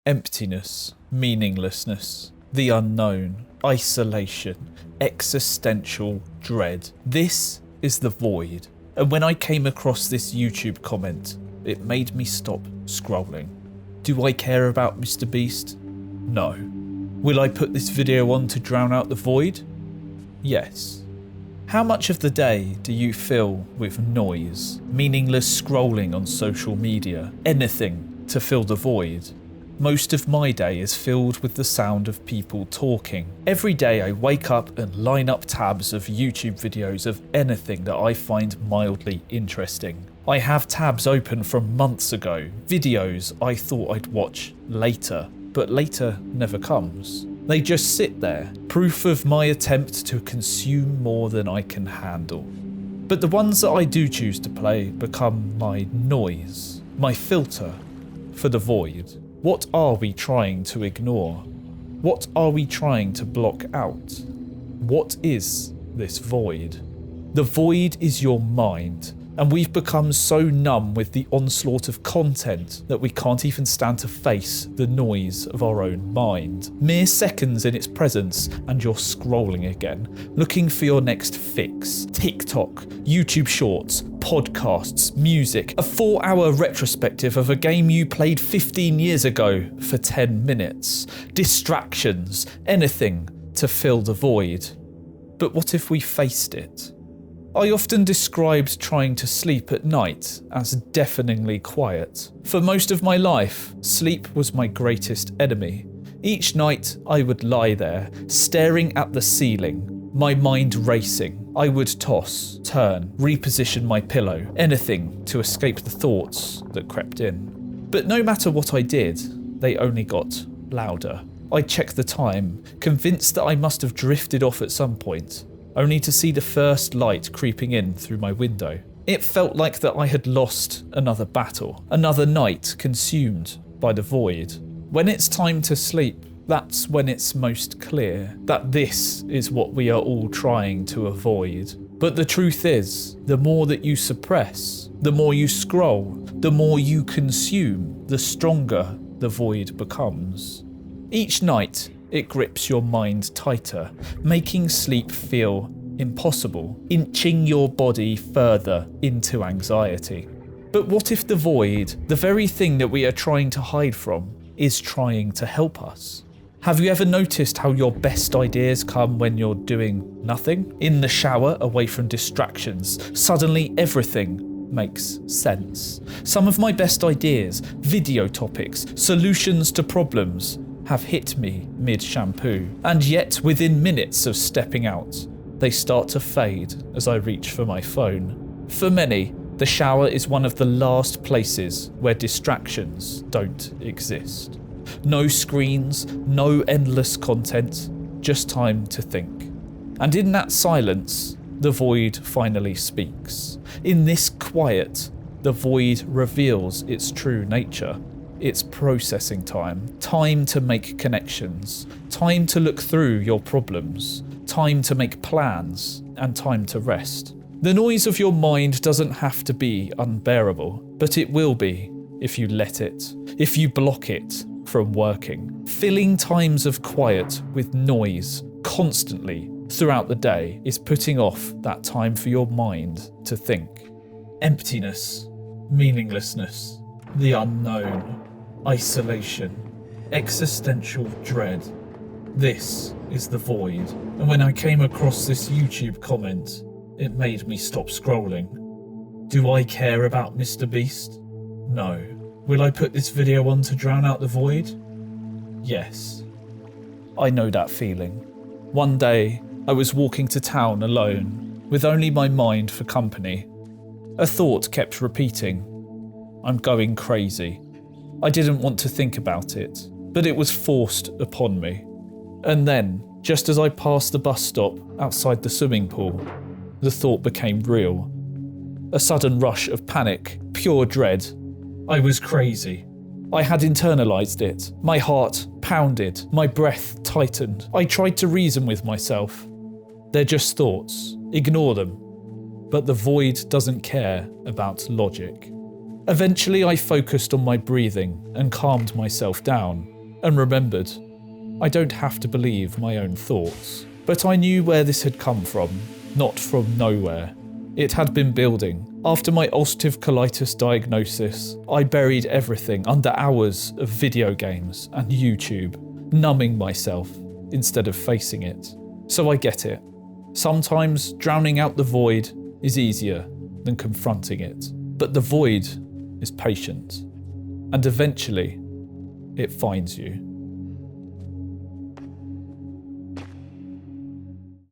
Emptiness, meaninglessness, the unknown, isolation, existential dread. This is the void. And when I came across this YouTube comment, it made me stop scrolling. Do I care about Mr. Beast? No. Will I put this video on to drown out the void? Yes. How much of the day do you fill with noise, meaningless scrolling on social media, anything to fill the void? Most of my day is filled with the sound of people talking. Every day I wake up and line up tabs of YouTube videos of anything that I find mildly interesting. I have tabs open from months ago, videos I thought I'd watch later, but later never comes. They just sit there, proof of my attempt to consume more than I can handle. But the ones that I do choose to play become my noise, my filter for the void. What are we trying to ignore? What are we trying to block out? What is this void? The void is your mind, and we've become so numb with the onslaught of content that we can't even stand to face the noise of our own mind. Mere seconds in its presence and you're scrolling again, looking for your next fix. TikTok, YouTube Shorts, podcasts, music, a 4-hour retrospective of a game you played 15 years ago for 10 minutes. Distractions, anything to fill the void. But what if we faced it? I often described trying to sleep at night as deafeningly quiet. For most of my life, sleep was my greatest enemy. Each night I would lie there, staring at the ceiling, my mind racing. I would toss, turn, reposition my pillow, anything to escape the thoughts that crept in. But no matter what I did, they only got louder. I'd check the time, convinced that I must have drifted off at some point, only to see the first light creeping in through my window. It felt like that I had lost another battle, another night consumed by the void. When it's time to sleep, that's when it's most clear that this is what we are all trying to avoid. But the truth is, the more that you suppress, the more you scroll, the more you consume, the stronger the void becomes. Each night, it grips your mind tighter, making sleep feel impossible, inching your body further into anxiety. But what if the void, the very thing that we are trying to hide from, is trying to help us? Have you ever noticed how your best ideas come when you're doing nothing? In the shower, away from distractions, suddenly everything makes sense. Some of my best ideas, video topics, solutions to problems, have hit me mid-shampoo, and yet within minutes of stepping out, they start to fade as I reach for my phone. For many, the shower is one of the last places where distractions don't exist. No screens, no endless content, just time to think. And in that silence, the void finally speaks. In this quiet, the void reveals its true nature. It's processing time, time to make connections, time to look through your problems, time to make plans, and time to rest. The noise of your mind doesn't have to be unbearable, but it will be if you let it, if you block it from working. Filling times of quiet with noise constantly throughout the day is putting off that time for your mind to think. Emptiness, meaninglessness, the unknown, isolation, existential dread. This is the void. And when I came across this YouTube comment, it made me stop scrolling. Do I care about Mr. Beast? No. Will I put this video on to drown out the void? Yes. I know that feeling. One day, I was walking to town alone, with only my mind for company. A thought kept repeating. I'm going crazy. I didn't want to think about it, but it was forced upon me. And then, just as I passed the bus stop outside the swimming pool, the thought became real. A sudden rush of panic, pure dread. I was crazy. I had internalized it. My heart pounded, my breath tightened. I tried to reason with myself. They're just thoughts. Ignore them. But the void doesn't care about logic. Eventually I focused on my breathing and calmed myself down. and remembered, I don't have to believe my own thoughts. But I knew where this had come from, not from nowhere. It had been building. After my ulcerative colitis diagnosis, I buried everything under hours of video games and YouTube, numbing myself instead of facing it. So I get it. Sometimes drowning out the void is easier than confronting it. But the void is patient, and eventually it finds you.